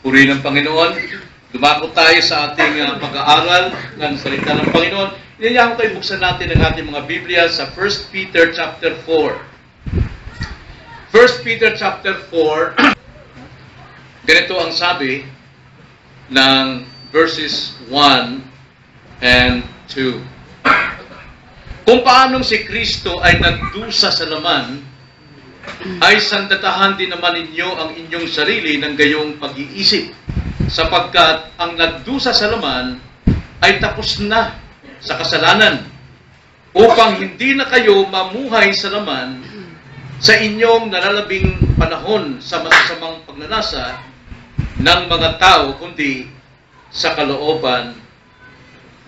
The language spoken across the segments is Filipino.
Puri ng Panginoon. Dumako tayo sa ating pag-aaral ng salita ng Panginoon. Inanyahan ko kayo, buksan natin ang ating mga Biblia sa 1 Peter chapter 4. 1 Peter chapter 4, ganito ang sabi ng verses 1 and 2. Kung paanong si Kristo ay nagdusa sa laman, ay sandatahan din naman ninyo ang inyong sarili ng gayong pag-iisip, sapagkat ang nagdusa sa laman ay tapos na sa kasalanan, upang hindi na kayo mamuhay sa laman sa inyong nalalabing panahon sa masasamang pagnanasa ng mga tao, kundi sa kalooban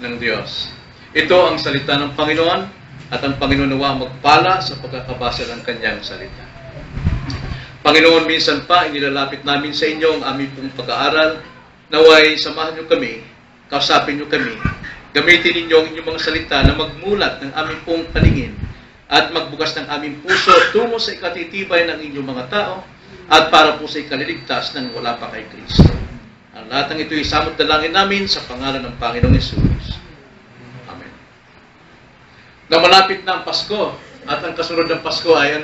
ng Diyos. Ito ang salita ng Panginoon, at ang Panginoon nawa magpala sa pagkakabasa ng kanyang salita. Panginoon, minsan pa inilalapit namin sa inyo ang aming pong pag-aaral. Naway samahan niyo kami, kausapin niyo kami, gamitin ninyo ang inyong mga salita na magmulat ng aming pong paningin at magbukas ng aming puso tungo sa ikatitibay ng inyong mga tao at para po sa ikaliligtas ng wala pa kay Kristo. Ang lahat ng ito'y samot dalangin namin sa pangalan ng Panginoong Hesus. Amen. Na malapit na ang Pasko at ang kasunod ng Pasko ay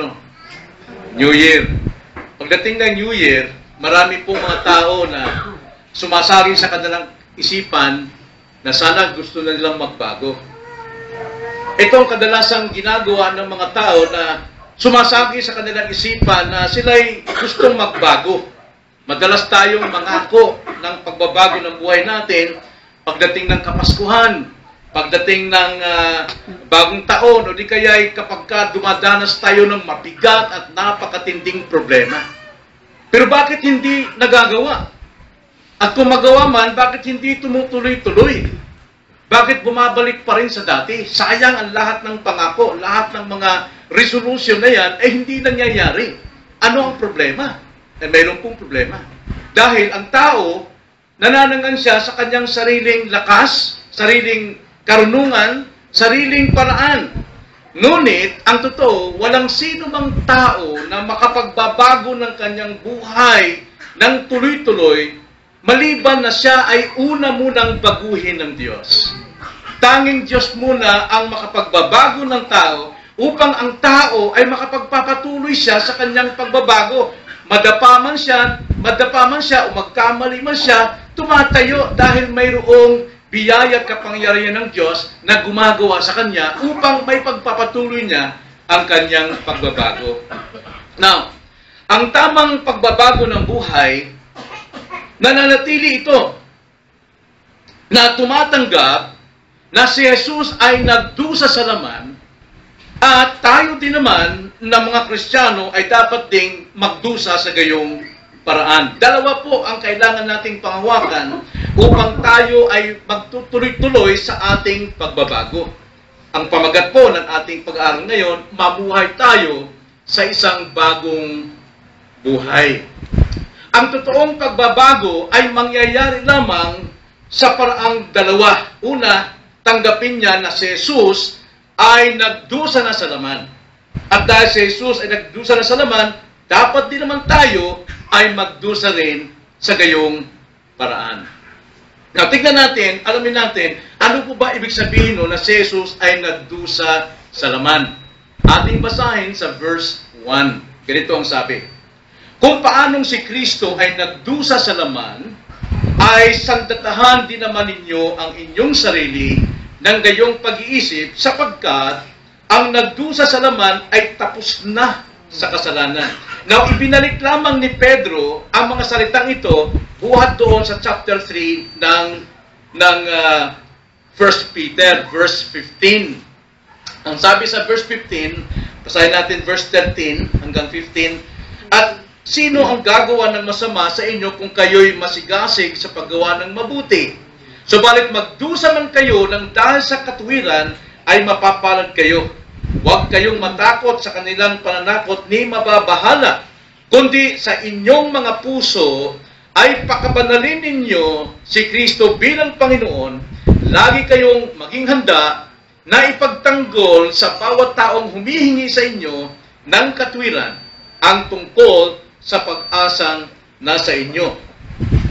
New Year. Pagdating ng New Year, marami pong mga tao na sumasagi sa kanilang isipan na sana gusto na nilang magbago. Ito ang kadalasang ginagawa ng mga tao na sumasagi sa kanilang isipan na sila'y gustong magbago. Madalas tayong mangako ng pagbabago ng buhay natin pagdating ng Kapaskuhan, pagdating ng bagong taon, o di kaya'y kapag dumadanas tayo ng mabigat at napakatinding problema. Pero bakit hindi nagagawa? At kung magawa man, bakit hindi tumutuloy-tuloy? Bakit bumabalik pa rin sa dati? Sayang ang lahat ng pangako, lahat ng mga resolution na yan, hindi nangyayari. Ano ang problema? Mayroon pong problema. Dahil ang tao, nananangan siya sa kanyang sariling lakas, sariling karunungan, sariling paraan. Ngunit, ang totoo, walang sino mang tao na makapagbabago ng kanyang buhay ng tuloy-tuloy, maliban na siya ay una munang baguhin ng Diyos. Tanging Diyos muna ang makapagbabago ng tao upang ang tao ay makapagpapatuloy siya sa kanyang pagbabago. Madapa man siya o magkamali man siya, tumatayo dahil mayroong biyaya at kapangyarihan ng Diyos na gumagawa sa kanya upang may pagpapatuloy niya ang kanyang pagbabago. Now, ang tamang pagbabago ng buhay, nananatili ito na tumatanggap na si Jesus ay nagdusa sa laman at tayo din naman na mga Kristiyano ay dapat ding magdusa sa gayong paraan. Dalawa po ang kailangan nating panghawakan upang tayo ay magtutuloy-tuloy sa ating pagbabago. Ang pamagat po ng ating pag-aaral ngayon, mabuhay tayo sa isang bagong buhay. Ang totoong pagbabago ay mangyayari lamang sa paraang dalawa. Una, tanggapin niya na si Jesus ay nagdusa na sa laman. At dahil si Jesus ay nagdusa na sa laman, dapat din naman tayo ay magdusa rin sa gayong paraan. Now, tignan natin, alamin natin, ano po ba ibig sabihin na si Jesus ay nagdusa sa laman? Ating basahin sa verse 1. Ganito ang sabi. Kung paanong si Kristo ay nagdusa sa laman, ay sandatahan din naman ninyo ang inyong sarili ng gayong pag-iisip, sapagkat ang nagdusa sa laman ay tapos na sa kasalanan. Now, ibinalik lamang ni Pedro ang mga salitang ito buhat doon sa chapter 3 ng 1 Peter, verse 15. Ang sabi sa verse 15, basahin natin verse 13 hanggang 15, at sino ang gagawa ng masama sa inyo kung kayo'y masigasig sa paggawa ng mabuti? Subalit magdusa man kayo ng dahil sa katuwiran ay mapapalad kayo. Huwag kayong matakot sa kanilang pananakot ni mababahala, kundi sa inyong mga puso ay pakabanalin ninyo si Kristo bilang Panginoon. Lagi kayong maging handa na ipagtanggol sa bawat taong humihingi sa inyo ng katwiran ang tungkol sa pag-asang nasa inyo.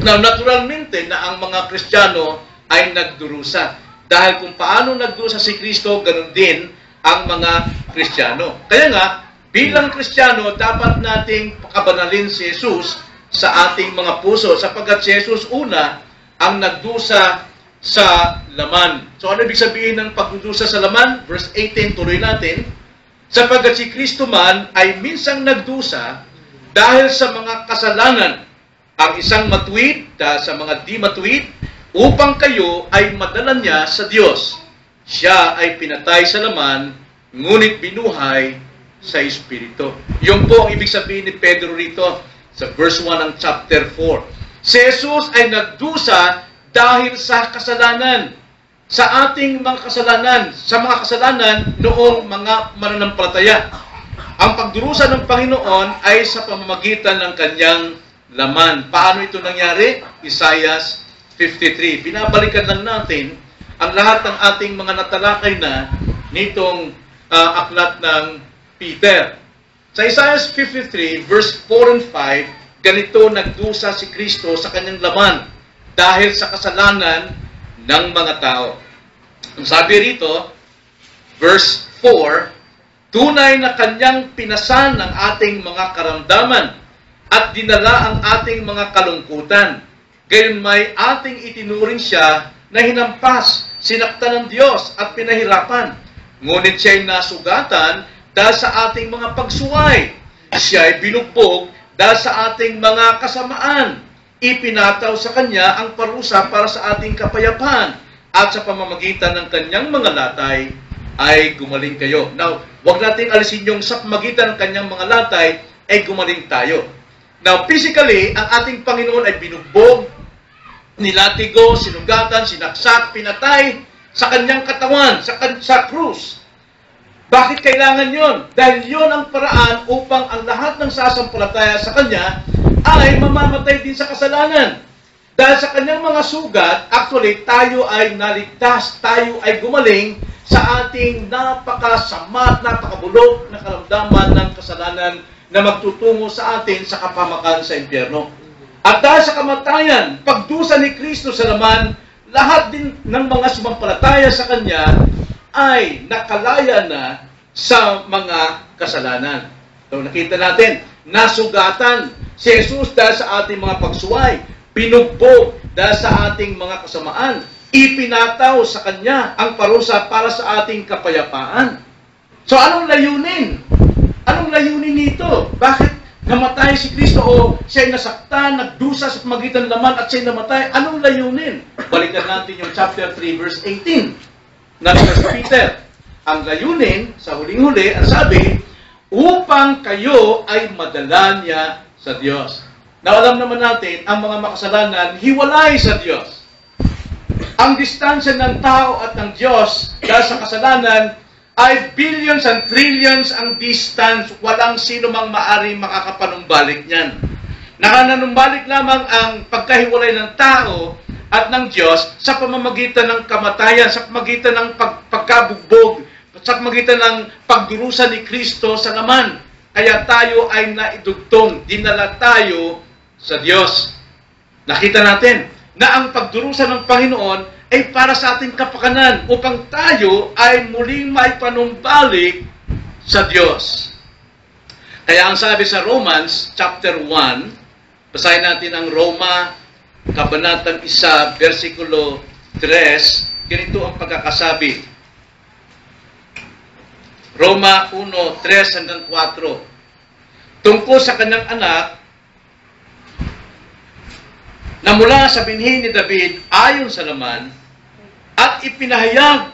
Now, naturalmente na ang mga Kristiyano ay nagdurusa. Dahil kung paano nagdurusa si Kristo, ganun din ang mga Kristiyano. Kaya nga, bilang Kristiyano, dapat nating pakabanalin si Jesus sa ating mga puso, sapagkat si Jesus una ang nagdusa sa laman. So ano ibig sabihin ng pagdudusa sa laman? Verse 18, tuloy natin. Sapagkat si Kristo man ay minsang nagdusa dahil sa mga kasalanan, ang isang matuwid dahil sa mga di matuwid, upang kayo ay madala niya sa Diyos. Siya ay pinatay sa laman, ngunit binuhay sa Espiritu. Yun po ang ibig sabihin ni Pedro rito sa verse 1 ng chapter 4. Si Jesus ay nagdusa dahil sa kasalanan, sa ating mga kasalanan, sa mga kasalanan noong mga mananampalataya. Ang pagdurusa ng Panginoon ay sa pamamagitan ng kanyang laman. Paano ito nangyari? Isaiah 53. Binabalikan lang natin ang lahat ng ating mga natalakay na nitong aklat ng Peter. Sa Isaiah 53, verse 4 and 5, ganito nagdusa si Kristo sa kanyang laman dahil sa kasalanan ng mga tao. Ang sabi rito, verse 4, tunay na kanyang pinasan ang ating mga karamdaman at dinala ang ating mga kalungkutan. Gayon may ating itinuring siya na hinampas, sinaktan ng Diyos at pinahirapan. Ngunit siya'y nasugatan dahil sa ating mga pagsuway. Siya'y binugbog dahil sa ating mga kasamaan. Ipinataw sa kanya ang parusa para sa ating kapayapaan at sa pamamagitan ng kanyang mga latay ay gumaling kayo. Now, wag natin alisin yung sa pamamagitan ng kanyang mga latay ay gumaling tayo. Now, physically, ang ating Panginoon ay binugbog, nilatigo, sinugatan, sinaksak, pinatay sa kanyang katawan, sa krus. Bakit kailangan yon? Dahil yon ang paraan upang ang lahat ng sasampalataya sa kanya ay mamamatay din sa kasalanan. Dahil sa kanyang mga sugat, actually, tayo ay naligtas, tayo ay gumaling sa ating napakasama, napakabulok na karamdaman ng kasalanan na magtutungo sa atin sa kapamakan sa impyerno. At dahil sa kamatayan, pagdusa ni Kristo sa laman, lahat din ng mga sumampalataya sa Kanya ay nakalaya na sa mga kasalanan. So nakita natin, nasugatan si Jesus dahil sa ating mga pagsuway, pinugbog dahil sa ating mga kasamaan, ipinataw sa Kanya ang parusa para sa ating kapayapaan. So anong layunin? Anong layunin nito? Bakit namatay si Kristo o siya'y nasaktan, nagdusa sa pamagitan ng laman at siya'y namatay? Anong layunin? Balikan natin yung chapter 3 verse 18 ng 1 Peter. Ang layunin, sa huling-huli, ang sabi, upang kayo ay madala niya sa Diyos. Now, alam naman natin, ang mga makasalanan, hiwalay sa Diyos. Ang distansya ng tao at ng Diyos dahil sa kasalanan ay billions and trillions ang distance. Walang sino mang maari makakapanumbalik niyan. Nakananumbalik lamang ang pagkahiwalay ng tao at ng Diyos sa pamamagitan ng kamatayan, sa pamamagitan ng pagkabugbog, sa pamamagitan ng pagdurusa ni Kristo sa laman. Kaya tayo ay naidugtong, dinala tayo sa Diyos. Nakita natin na ang pagdurusa ng Panginoon ay para sa ating kapakanan upang tayo ay muling maipanumbalik sa Diyos. Kaya ang sabi sa Romans chapter 1, basahin natin ang Roma, kabanatang 1, versikulo 3, ganito ang pagkakasabi. Roma 1:3 hanggang 4. Tungkol sa kanyang anak, na mula sa binhi ni David ayon sa laman, at ipinahayag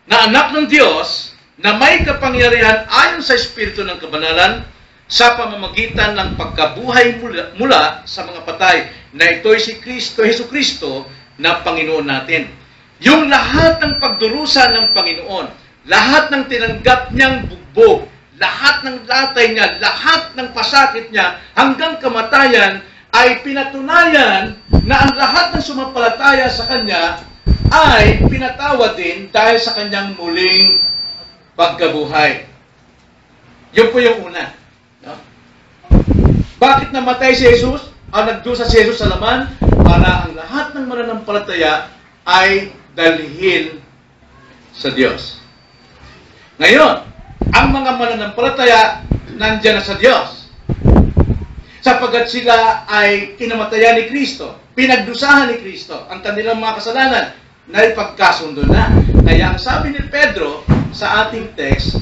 na anak ng Diyos na may kapangyarihan ayon sa Espiritu ng Kabanalan sa pamamagitan ng pagkabuhay mula sa mga patay, na ito'y si Kristo, Hesus Kristo na Panginoon natin. Yung lahat ng pagdurusa ng Panginoon, lahat ng tinanggap niyang bugbog, lahat ng latay niya, lahat ng pasakit niya hanggang kamatayan, ay pinatunayan na ang lahat ng sumampalataya sa Kanya ay pinatawad din dahil sa Kanyang muling pagkabuhay. Yun po yung una. No? Bakit namatay si Jesus? ang nagdusa si Jesus sa laman para ang lahat ng mananampalataya ay dalhin sa Diyos. Ngayon, ang mga mananampalataya nandiyan na sa Diyos. Sapagkat sila ay kinamatayan ni Kristo, pinagdusahan ni Kristo, ang kanilang mga kasalanan na ipagkasundo na. Kaya ang sabi ni Pedro sa ating text,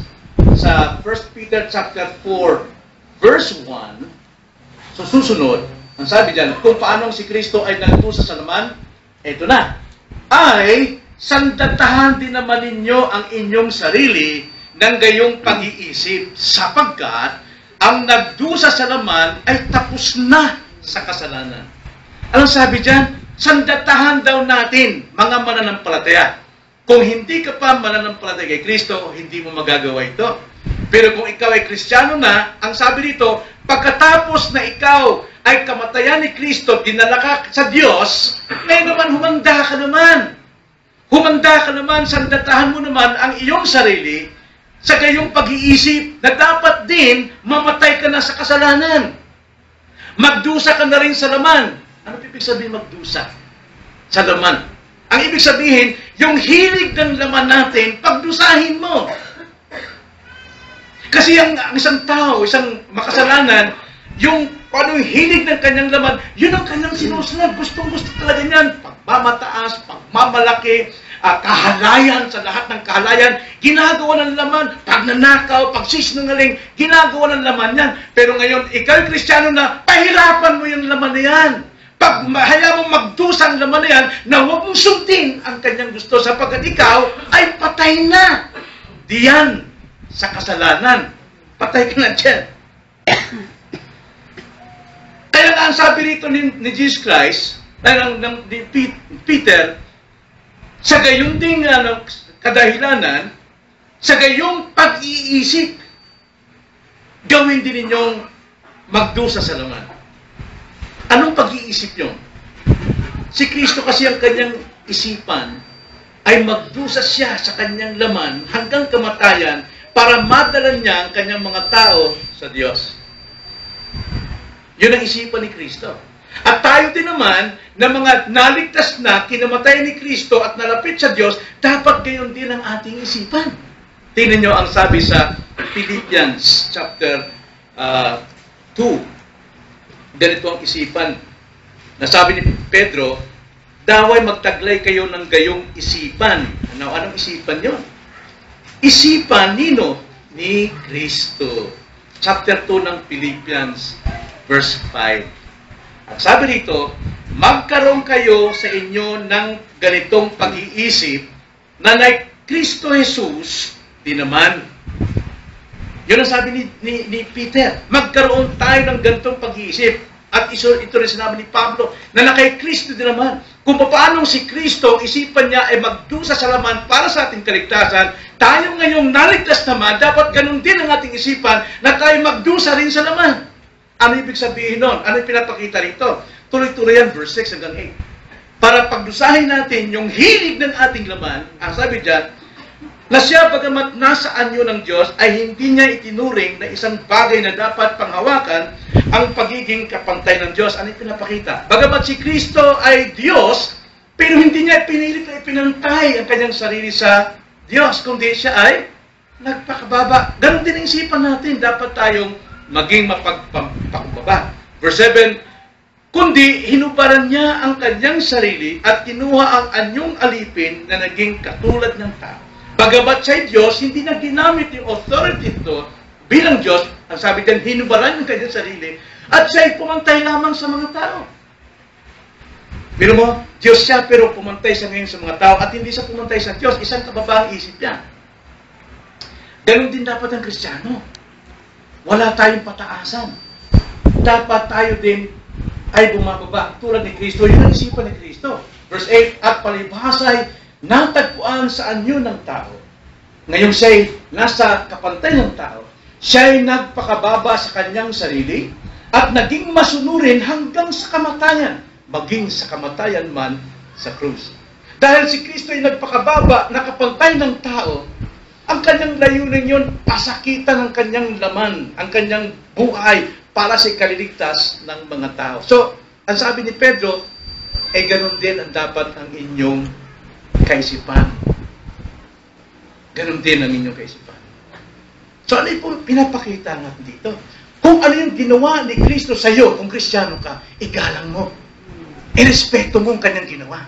sa 1 Peter chapter 4, verse 1, so susunod, ang sabi diyan, kung paano si Kristo ay nagdusa sa laman, eto na, ay sandatahan din naman ninyo ang inyong sarili ng gayong pag-iisip, sapagkat ang nagdusa sa laman ay tapos na sa kasalanan. Anong sabi diyan? Sandatahan daw natin, mga mananampalataya. Kung hindi ka pa mananampalataya kay Kristo, hindi mo magagawa ito. Pero kung ikaw ay Kristiyano na, ang sabi dito, pagkatapos na ikaw ay kamatayan ni Kristo, dinala ka sa Diyos, ngayon naman humanda ka naman. Humanda ka naman, sandatahan mo naman ang iyong sarili sa gayong pag-iisip na dapat din mamatay ka na sa kasalanan. Magdusa ka na rin sa laman. Ano ibig sabihin magdusa? Sa laman. Ang ibig sabihin, yung hilig ng laman natin, pagdusahin mo. Kasi ang isang tao, isang makasalanan, yung paano yung hilig ng kanyang laman, yun ang kanyang sinusunod. Gustong-gusto talaga niyan. Pagmamataas, pagmamalaki, kahalayan, sa lahat ng kahalayan, ginagawa ng laman. Pagnanakaw, pagsisinungaling, ginagawa ng laman yan. Pero ngayon, ikaw Kristiyano na, pahirapan mo yung laman na yan. Pag hayaan mong magdusa ang laman na yan, na huwag mong sundin ang kanyang gusto sapagkat ikaw ay patay na. Diyan sa kasalanan. Patay ka na dyan. Kaya nga ang sabi rito ni Jesus Christ, ni Peter, sa gayong ding kadahilanan, sa gayong pag-iisip, gawin din ninyong magdusa sa laman. Anong pag-iisip nyo? Si Kristo kasi ang kanyang isipan ay magdusa siya sa kanyang laman hanggang kamatayan para madala niya ang kanyang mga tao sa Diyos. Yun ang isipan ni Kristo. At tayo din naman, na mga naligtas na, kinamatay ni Kristo at nalapit sa Diyos, dapat gayon din ang ating isipan. Tingnan nyo ang sabi sa Philippians chapter 2. Ganito ang isipan. Nasabi ni Pedro, daway magtaglay kayo ng gayong isipan. Anong isipan yon? Isipan nino? Ni Kristo. Chapter 2 ng Philippians, verse 5. At sabi dito, magkaroon kayo sa inyo ng ganitong pag-iisip na like Kristo Jesus, di naman. Yun ang sabi ni Peter. Magkaroon tayo ng ganitong pag-iisip. At ito rin sinabi ni Pablo na kay Kristo din naman. Kung paano si Kristo, isipan niya ay magdusa sa laman para sa ating kaligtasan, tayo ngayong naligtas naman, dapat ganun din ang ating isipan na tayo magdusa rin sa laman. Ano ibig sabihin nun? Ano yung pinapakita rito? Tuloy-tuloy yan, verse 6 hanggang 8. Para pagdusahin natin yung hilig ng ating laman, ang sabi dyan, na siya bagamat nasa anyo ng Diyos ay hindi niya itinuring na isang bagay na dapat panghawakan ang pagiging kapantay ng Diyos. Ano yung pinapakita? Bagamat si Kristo ay Diyos, pero hindi niya pinilit na ipinantay ang kanyang sarili sa Diyos, kundi siya ay nagpakababa. Ganon din ang isipan natin. Dapat tayong maging mapagpakumbaba. Verse 7, kundi hinubaran niya ang kanyang sarili at kinuha ang anyong alipin na naging katulad ng tao. Bagamat siya'y Diyos, hindi na ginamit yung authority ito bilang Diyos. Ang sabi din, hinubaran yung kanyang sarili at siya'y pumantay lamang sa mga tao. Pero mo, Diyos siya pero pumantay siya ngayon sa mga tao at hindi siya pumantay sa Diyos. Isang kababaang isip niya. Ganon din dapat ang Kristiyano. Wala tayong pataasan. Dapat tayo din ay bumababa tulad ni Kristo. Yun ang isipan ni Kristo. Verse 8, at palibhasay natagpuan sa anyo ng tao. Ngayong siya'y nasa kapantay ng tao, siya'y nagpakababa sa kanyang sarili at naging masunurin hanggang sa kamatayan, maging sa kamatayan man sa krus. Dahil si Kristo ay nagpakababa na kapantay ng tao, ang kanyang layunin yun, pasakitan ang kanyang laman, ang kanyang buhay para sa ikaliligtas ng mga tao. So, ang sabi ni Pedro, ganun din ang dapat ang inyong kaisipan. Ganun din ang inyong kaisipan. So ano yung pinapakita natin dito? Kung ano yung ginawa ni Kristo sa iyo, kung Kristiyano ka, igalang mo. Irespeto mo ang kanyang ginawa.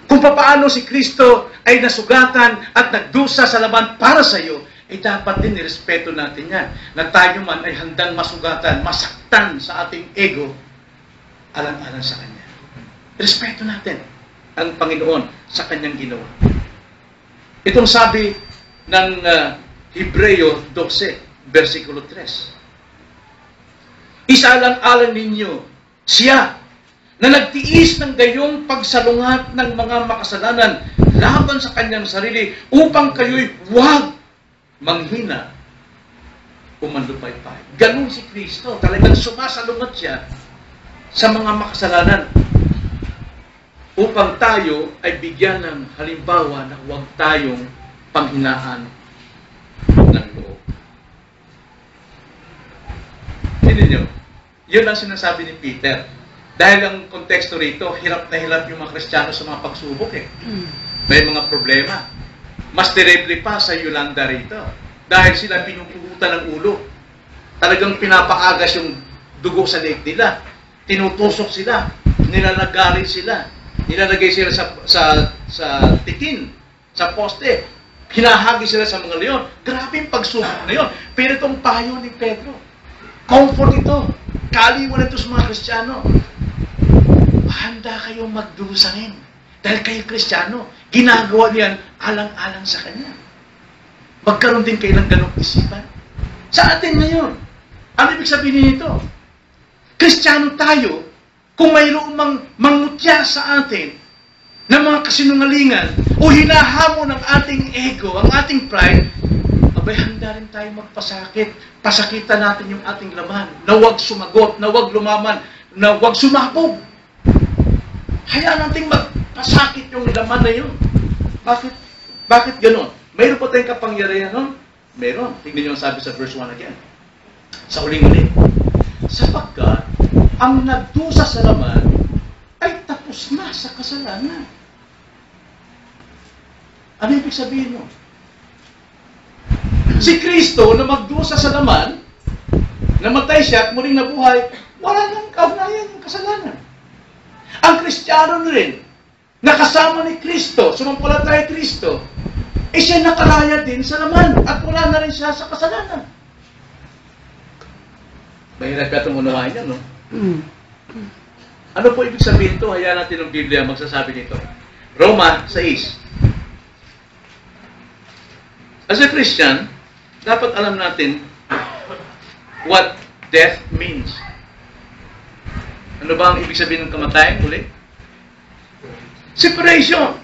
Kung paano si Kristo ay nasugatan at nagdusa sa laban para sa iyo, dapat din irespeto natin yan. Na tayo man ay handang masugatan, masaktan sa ating ego, alang-alang sa Kanya. Respeto natin ang Panginoon sa Kanyang ginawa. Itong sabi ng Hebreo 12, versikulo 3. Isaalang-alang ninyo siya na nagtiis ng gayong pagsalungat ng mga makasalanan laban sa kanyang sarili upang kayo'y huwag manghina o manlupaypay. Ganun si Kristo. Talagang sumasalungat siya sa mga makasalanan upang tayo ay bigyan ng halimbawa na huwag tayong panghinaan ng loob. Tignan nyo, yun ang sinasabi ni Peter. Dahil ang konteksto rito, hirap na hirap yung mga Kristiyano sa mga pagsubok eh. May mga problema. Mas terrible pa sa Yolanda rito. Dahil sila pinupugutan ng ulo. Talagang pinapaagas yung dugo sa leeg nila. Tinutusok sila. Nilalagarin sila. Nilalagay sila sa tikin, sa poste. Hinahagi sila sa mga leon. Grabe yung pagsubok na yun. Pero itong payo ni Pedro, comfort ito. Kaliwan ito sa mga Kristiyano. Handa kayong magdusa rin. Dahil kayo Kristiyano, ginagawa niyan alang-alang sa Kanya. Magkaroon din kayo ng ganong isipan. Sa atin ngayon, ano ibig sabihin nito? Kristiyano tayo, kung mayroong mangutya sa atin ng mga kasinungalingan o hinahamon ng ating ego, ang ating pride, abay handa rin tayo magpasakit. Pasakitan natin yung ating laman, na huwag sumagot, na huwag lumaman, na huwag sumabog. Hayaan natin magpasakit yung laman na yun. Bakit gano'n? Mayroon po tayong kapangyarihan nun? Meron. Tignan nyo ang sabi sa verse 1 again. Sa uling-uling. Sapagkat ang nagdusa sa laman ay tapos na sa kasalanan. Ano ibig sabihin mo? Si Kristo na magdusa sa laman, namatay siya at muling nabuhay, wala nang kaugnayan yung kasalanan. Ang Kristiyano rin, nakasama ni Kristo, sumampalataya kay Kristo, siya nakalaya din sa laman at wala na rin siya sa kasalanan. Mahirap yatong unawain yan, no? Ano po ibig sabihin ito? Hayaan natin ng Biblia magsasabi nito. Roma 6. As a Christian, dapat alam natin what death means. Ano ba ang ibig sabihin ng kamatayan? Ulit? Separation.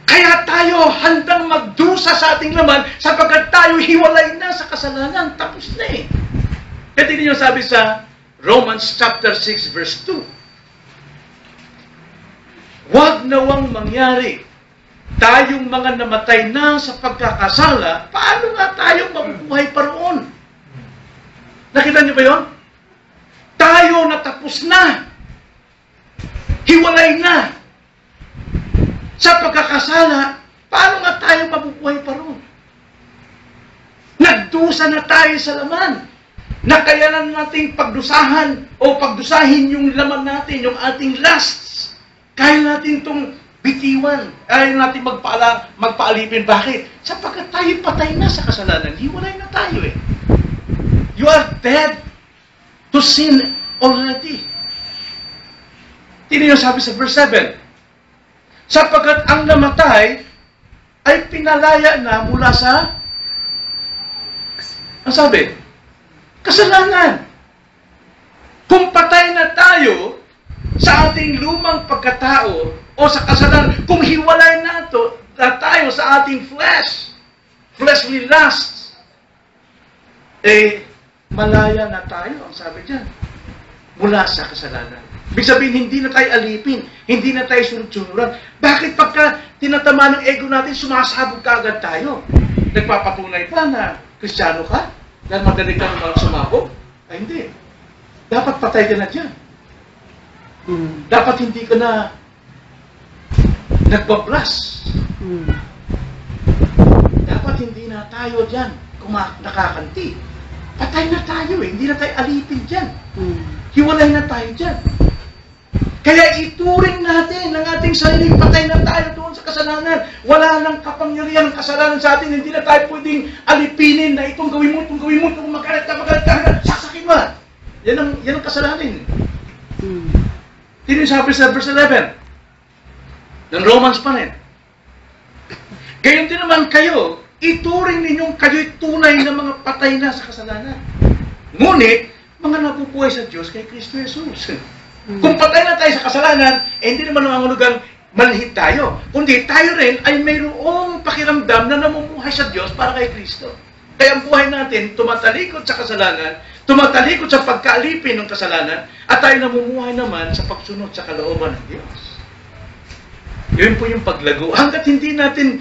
Kaya tayo handang magdusa sa ating laman sapagkat tayo hiwalay na sa kasalanan. Tapos na eh. Kaya tingnan niyo sabi sa Romans chapter 6 verse 2. Huwag nawang mangyari tayong mga namatay na sa pagkakasala, paano nga tayong mabubuhay pa roon? Nakita niyo ba yun? Tayo natapos na. Hiwalay na. Sa pagkakasala, paano nga tayo mabubuhay pa roon? Nagdusa na tayo sa laman. Nakayanan nating pagdusahan o pagdusahin yung laman natin, yung ating lusts. Kaya natin itong bitiwan. Kaya natin magpaalipin. Bakit? Sapagkat tayo patay na sa kasalanan. Hiwalay na tayo eh. You are dead to sin already. Tingnan niyo sabi sa verse 7. Sapagkat ang namatay ay pinalaya na mula sa ang sabi? Kasalanan. Kung patay na tayo sa ating lumang pagkatao o sa kasalanan, kung hiwalay na tayo sa ating fleshly lusts, malaya na tayo, ang sabi dyan, mula sa kasalanan. Ibig sabihin, hindi na tayo alipin, hindi na tayo sunod-sunuran. Bakit pagka tinatama ng ego natin, sumasabog ka agad tayo? Nagpapatunay pa na Kristiyano ka? Dahil madali kang sumabog? Ay, hindi. dapat patay ka na dyan. Dapat hindi ka na nagbablas. Dapat hindi na tayo dyan nakakanti. Patay na tayo eh. Hindi na tayo alipin dyan. Hiwalay na tayo dyan. Kaya ituring natin ang ating sarili. Patay na tayo doon sa kasalanan. Wala nang kapangyarihan ng kasalanan sa atin. Hindi na tayo pwedeng alipinin na itong gawin mo, itong magalit ka, sasakin mo. Yan ang kasalanan. Hindi sabi sa verse 11 ng Romans pa rin. Gayon din naman kayo, ituring ninyong kayo'y tunay na mga patay na sa kasalanan. Ngunit, mga nabubuhay sa Diyos kay Kristo Jesus. Kung patay na tayo sa kasalanan, hindi naman nangangulugang manhid tayo. Kundi tayo rin ay mayroong pakiramdam na namumuhay sa Diyos para kay Kristo. Kaya ang buhay natin, tumatalikod sa kasalanan, tumatalikod sa pagkaalipin ng kasalanan, at tayo namumuhay naman sa pagsunod sa kalooban ng Diyos. Yun po yung paglago. Hanggat hindi natin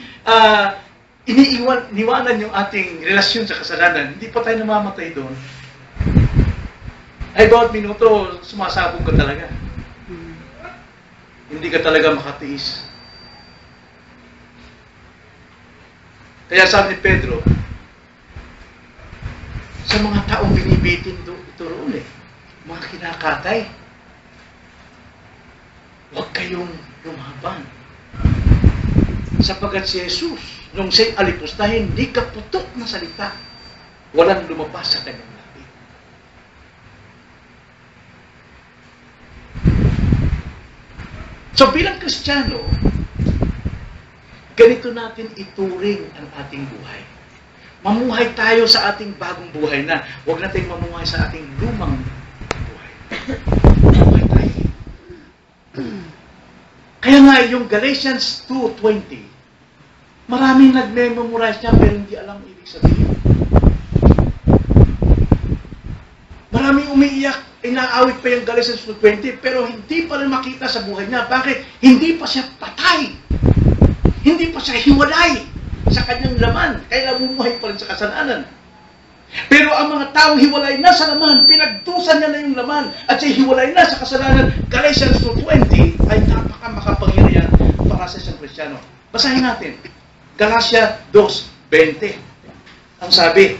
iniwanan yung ating relasyon sa kasalanan, hindi pa tayo namamatay doon. Ay, bawat minuto, sumasabog ka talaga. Hindi ka talaga makatiis. Kaya sabi ni Pedro, sa mga taong binibitin ito roon mga kinakatay, huwag kayong lumaban. Sapagkat si Jesus, nung siya'y alipustahin, hindi kaputok na salita, walang lumabas sa kanyang labi. So bilang Kristiyano, ganito natin ituring ang ating buhay. Mamuhay tayo sa ating bagong buhay na. Huwag natin mamuhay sa ating lumang buhay. Mamuhay tayo. Kaya nga, yung Galatians 2:20, maraming nag-memorize niya pero hindi alam ibig sabihin. Maraming umiiyak, inaawit pa yung Galatians 2:20 pero hindi pa rin makita sa buhay niya. Bakit? Hindi pa siya patay. Hindi pa siya hiwalay sa kanyang laman. Kaya namumuhay pa rin sa kasalanan. Pero ang mga taong hiwalay na sa laman, pinagdusan niya na yung laman at siya hiwalay na sa kasalanan. Galatians 2:20 ay makapangyarihan para sa isang Kristiyano. Basahin natin. Galatia 2:20. Ang sabi,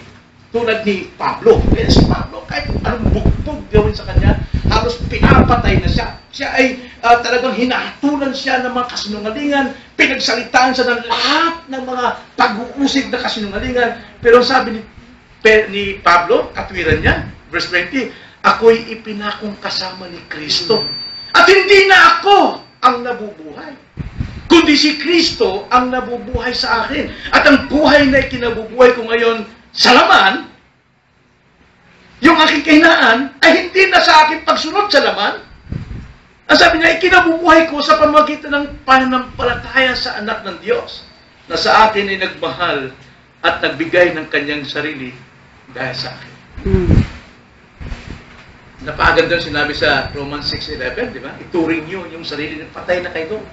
tulad ni Pablo. Kaya si Pablo, kahit anong bugbog gawin sa kanya, halos pinapatay na siya. Siya ay talagang hinahatulan siya ng mga kasinungalingan, pinagsalitaan siya ng lahat ng mga pag-uusig na kasinungalingan. Pero sabi ni Pablo, katwiran niya, verse 20, ako'y ipinakong kasama ni Kristo. At hindi na ako ang nabubuhay, kundi si Kristo ang nabubuhay sa akin. At ang buhay na ikinabubuhay ko ngayon sa laman, yung aking kahinaan ay hindi na sa aking pagsunod sa laman. Ang sabi niya, ikinabubuhay ko sa pamamagitan ng pananampalataya sa anak ng Diyos na sa akin ay nagmahal at nagbigay ng kanyang sarili dahil sa akin. Napakaganda yung sinabi sa Romans 6:11, di ba? Ituring nyo yung sarili ng patay na kayo.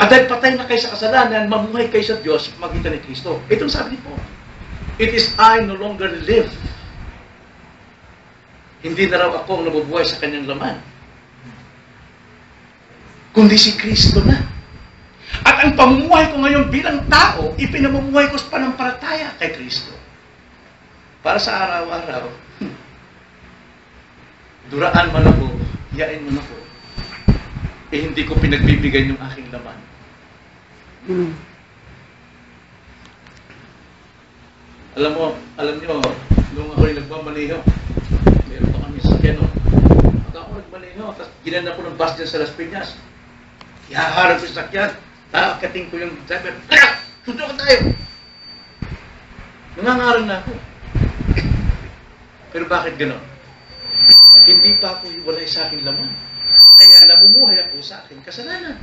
At dahil patay na kayo sa kasalanan, mamuhay kayo sa Diyos magitan ni Kristo. Itong sabi po, it is I no longer live. Hindi na raw ako ang nabubuhay sa kanyang laman, kundi si Kristo na. At ang pamumuhay ko ngayon bilang tao, ipinamumuhay ko sa panampalataya kay Kristo. Para sa araw-araw, duraan man ako, yain man ako, hindi ko pinagbibigay yung aking laman. Alam niyo, nung ako'y nagmamaniho, meron pa kami sa Keno. Pag ako nagmaniho, tapos ginanda ko ng bus dyan sa Las Piñas. Ihaharap ko sa sakyan, nakakating ko yung driver, sundo ka tayo! Nangangarang na ako. Pero bakit gano'n? Hindi pa ako hiwalay sa aking laman. Kaya namumuhay ako sa aking kasalanan.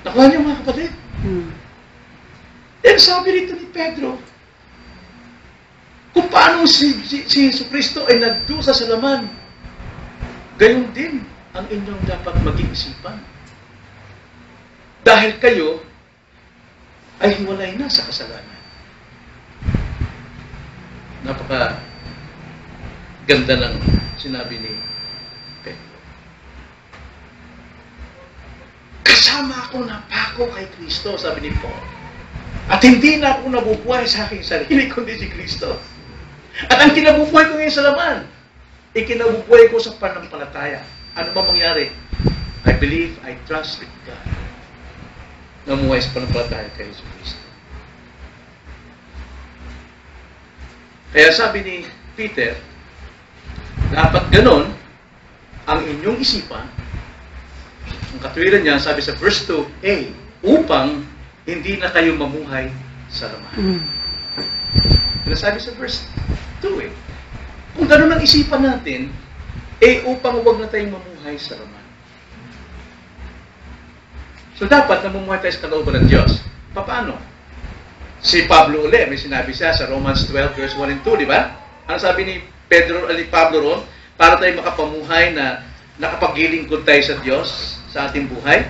Nakuha niyo mga kapatid? Then sabi rito ni Pedro, kung paano si Jesucristo ay nagdusa sa laman, gayon din ang inyong dapat maging isipan. Dahil kayo ay hiwalay na sa kasalanan. Ganda ng sinabi ni Pedro. Kasama ako na pako kay Kristo, sabi ni Paul. At hindi na ako nabubuhay sa aking sarili, kundi si Kristo. At ang kinabubuhay ko ngayon sa laman, ikinabubuhay ko sa pananampalataya. Ano ba mangyari? I believe, I trust in God. Namuhay sa pananampalataya kay Jesus Kristo. Kaya sabi ni Peter, dapat ganon ang inyong isipan. Ang katwiran niya, sabi sa verse 2, upang hindi na kayo mamuhay sa laman. Sabi sa verse 2 kung ganon ang isipan natin, upang huwag na tayong mamuhay sa laman. So dapat namumuhay tayo sa kalooban ng Diyos. Paano? Si Pablo uli, may sinabi siya sa Romans 12 verse 1 and 2, di ba? Ano sabi ni Pablo ron? Para tayo makapamuhay na nakapaglingkod tayo sa Diyos sa ating buhay.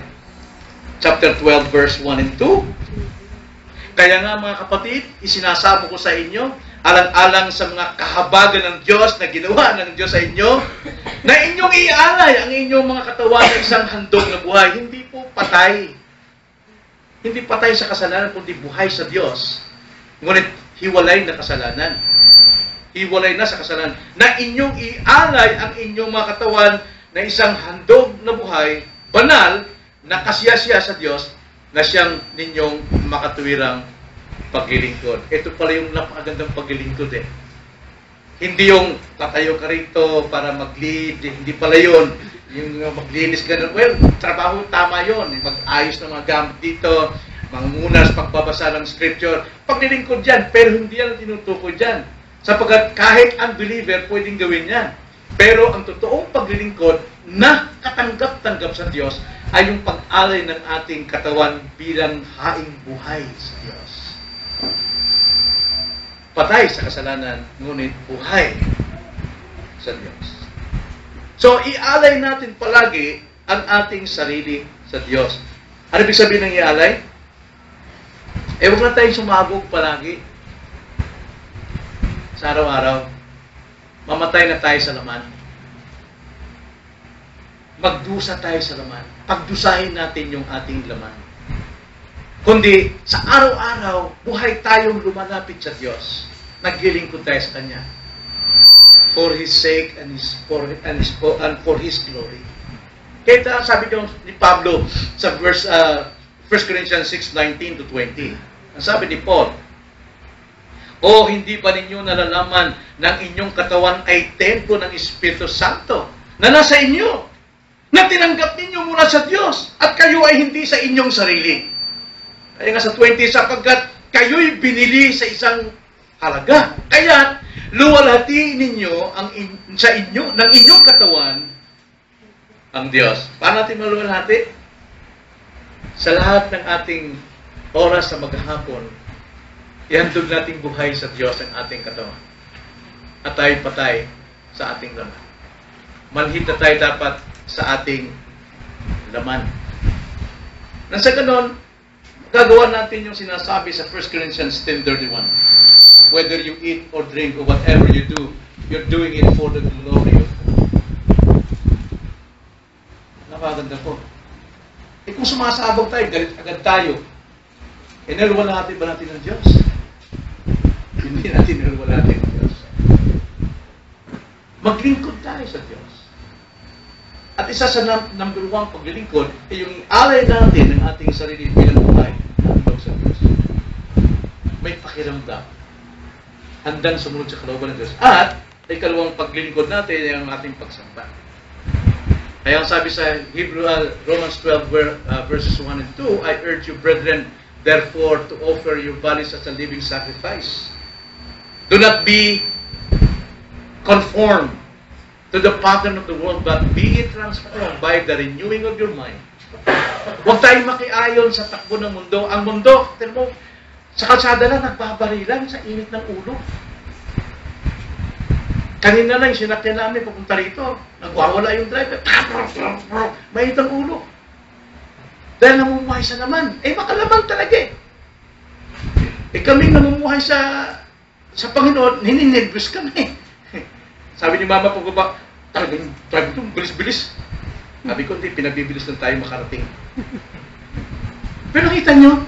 Chapter 12 verse 1 and 2. Kaya nga mga kapatid, isinasamo ko sa inyo, alang-alang sa mga kahabagan ng Diyos na ginawa ng Diyos sa inyo, na inyong ialay ang inyong mga katawan ng isang handog na buhay. Hindi po patay. Hindi patay sa kasalanan, kundi buhay sa Diyos. Ngunit hiwalay na kasalanan. Hiwalay na sa kasalanan. Na inyong ialay ang inyong mga katawan na isang handog na buhay, banal, na kasiyasiya sa Diyos, na siyang ninyong makatuwirang paglilingkod. Ito pala yung napakagandang paglilingkod Hindi yung tatayo ka rito para mag-lead, hindi pala yun. Yung maglinis ka na, well, trabaho, tama yun. Mag-ayos ng mga gamit dito, mangunas, pagbabasa ng scripture. Paglilingkod yan, pero hindi yan tinutukoy dyan. Sapagkat kahit unbeliever, pwedeng gawin yan. Pero ang totoong paglilingkod na katanggap-tanggap sa Diyos ay yung pag-alay ng ating katawan bilang haing buhay sa Diyos. Patay sa kasalanan, ngunit buhay sa Diyos. So, ialay natin palagi ang ating sarili sa Diyos. Ano ibig sabihin ng ialay? Huwag na tayong sumabog palagi sa araw-araw. Mamatay na tayo sa laman. Magdusa tayo sa laman. Pagdusahin natin yung ating laman. Kundi, sa araw-araw, buhay tayong lumalapit sa Diyos. Naglilingkod tayo sa Kanya. For His sake and for His glory. Kaya sabi ni Pablo sa verse 1 Corinthians 6:19 to 20. Ang sabi ni Paul, hindi ba ninyo nalalaman ng inyong katawan ay templo ng Espiritu Santo na nasa inyo, na tinanggap ninyo mula sa Diyos, at kayo ay hindi sa inyong sarili. Kaya nga sa 20, sapagkat kayo'y binili sa isang halaga. Kaya luwalhati ninyo ng inyong katawan ang Diyos. Paano natin maluwalhati? Sa lahat ng ating oras sa maghapon, ihandog nating buhay sa Diyos ang ating katawan. At tayo patay sa ating laman. Manhid na tayo dapat sa ating laman. Nang sa ganon, gagawa natin yung sinasabi sa 1 Corinthians 10:31. Whether you eat or drink or whatever you do, you're doing it for the glory of God. Napaganda po. Kung sumasabog tayo, galit agad tayo. Nalwalhati ba natin ng Diyos? Hindi natin nalwalhati ng Diyos. Maglingkod tayo sa Diyos. At isa sa number 1 paglilingkod ay yung alay natin ng ating sarili bilang buhay sa Diyos. May pakiramdam. Handang sumunod sa kalooban ng Diyos. At ikalawang paglilingkod natin ay ang ating pagsamba. Kaya ang sabi sa Romans 12 verses 1 and 2, I urge you, brethren, therefore, to offer your bodies as a living sacrifice. Do not be conformed to the pattern of the world, but be transformed by the renewing of your mind. Huwag tayong makiayon sa takbo ng mundo. Ang mundo, mo, sa kalsada lang, nagbabarilan sa init ng ulo. Kanina lang, sinakyan namin papunta rito. Nagwawala yung driver. Mainit ang ulo. Dahil namumuhay sa laman. Makalaman talaga kaming namumuhay sa Panginoon, nininegos kami. Sabi ni Mama pagbaba, talagang sabi ko, bilis-bilis. Sabi ko, hindi, pinagbibilis lang tayo makarating. Pero nakita nyo,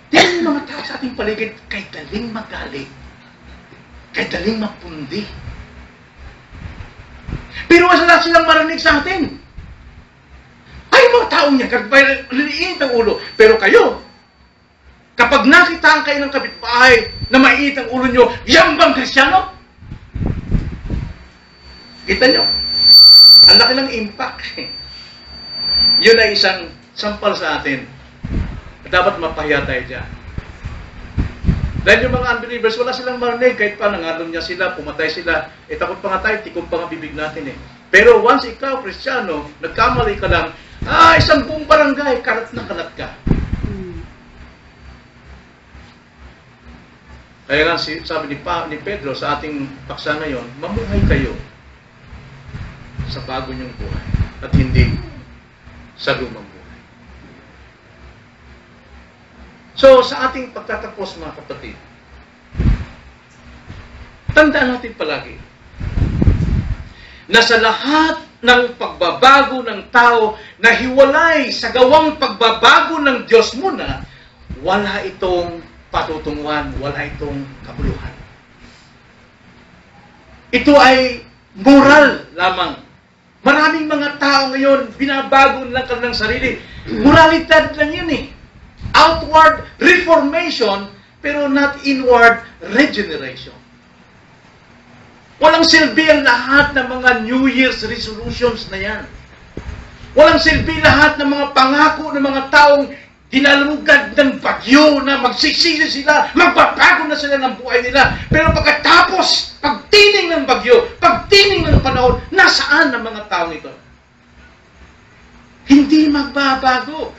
tingnan yung mga tao sa ating paligid, kay daling magalit, kay daling mapundi. Pero wala silang marinig sa atin. Ay, mga taong niya, liliit ang ulo. Pero kayo, kapag nakitaan kayo ng kapitbahay na maiit ang ulo nyo, yan bang Kristiyano? Kita nyo? Ang laki ng impact. Yun ay isang sampal sa atin. Dapat mapahiya tayo dyan. Dahil yung mga unbelievers, wala silang marinig. Kahit pa nangalong niya sila, pumatay sila. Takot pa nga tayo, tikong pa nga bibig natin eh. Pero once ikaw, Kristiyano, nagkamali ka lang, isang buong barangay, karat na karat ka. Kaya nga sabi ni Pedro sa ating paksa ngayon, mamuhay kayo sa bago niyong buhay at hindi sa lumang buhay. So, sa ating pagtatapos mga kapatid, tandaan natin palagi na sa lahat ng pagbabago ng tao na hiwalay sa gawang pagbabago ng Diyos muna, wala itong patutunguhan, wala itong kabuluhan. Ito ay moral lamang. Maraming mga tao ngayon, binabago lang kanilang sarili. Moralidad lang yun eh. Outward reformation, pero not inward regeneration. Walang silbi ang lahat ng mga New Year's resolutions na yan. Walang silbi lahat ng mga pangako ng mga taong dinalugad ng bagyo na magsisisi sila, magbabago na sila ng buhay nila. Pero pagkatapos, pagtining ng bagyo, pagtining ng panahon, nasaan ang mga taong ito? Hindi magbabago.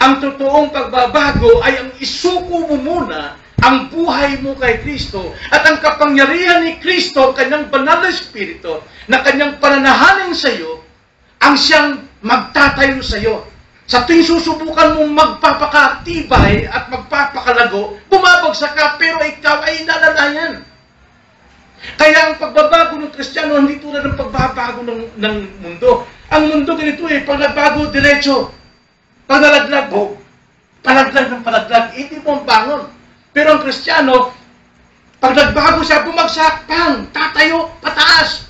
Ang totoong pagbabago ay ang isuko mo muna ang buhay mo kay Kristo at ang kapangyarihan ni Kristo, kanyang banal na Espiritu, na kanyang pananahanin sa iyo, ang siyang magtatayo sa iyo. Sa tuwing susubukan mong magpapakatibay at magpapakalago, bumabagsak ka, pero ikaw ay nalalayan. Kaya ang pagbabago ng Kristiyano, hindi tulad ng pagbabago ng mundo. Ang mundo ganito eh, pag nagbago, diretso. Pag nalaglag mo, palaglag ng palaglag, hindi mo ang bangon. Pero ang Kristiyano, pag nagbago siya, bumagsak, pang, tatayo, pataas,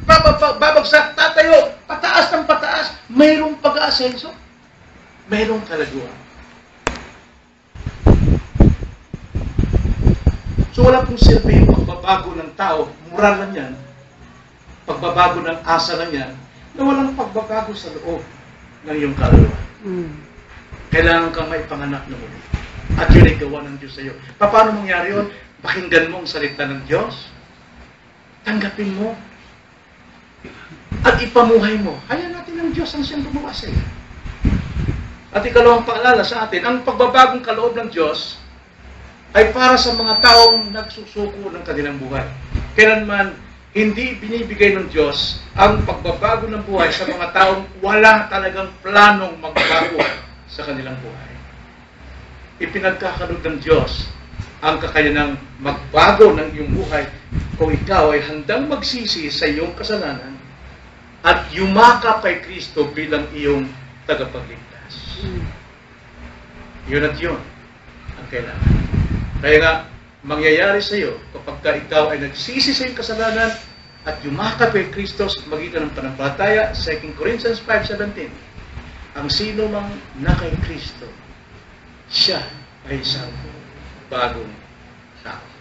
babagsak, tatayo, pataas ng pataas, mayroong pag-aasenso. Mayroong kalaguan. So wala pong silbi yung pagbabago ng tao, moral lang yan, pagbabago ng asa lang yan, na walang pagbabago sa loob ng iyong kaluluwa. Kailangan kang may panganak na muli. At yun ay gawa ng Diyos sa iyo. Paano mangyari yun? Pakinggan mo ang salita ng Diyos, tanggapin mo, at ipamuhay mo. Hayaan natin ng Diyos ang siyang gumawa sa iyo. At ikalawang paalala sa atin, ang pagbabagong kaloob ng Diyos ay para sa mga taong nagsusuko ng kanilang buhay. Kailanman, hindi binibigay ng Diyos ang pagbabago ng buhay sa mga taong wala talagang planong magbago sa kanilang buhay. Ipinagkakaloob ng Diyos ang kakayanang magbago ng iyong buhay kung ikaw ay handang magsisi sa iyong kasalanan at yumakap kay Kristo bilang iyong tagapagligtas. Yun at yun ang kailangan. Kaya nga, mangyayari sa iyo kapag ikaw ay nagsisi sa iyong kasalanan at yumakap kay Kristo sa magitan ng panampalataya, 2 Corinthians 5:17, ang sino mang na kay Kristo, siya ay isang bagong tao.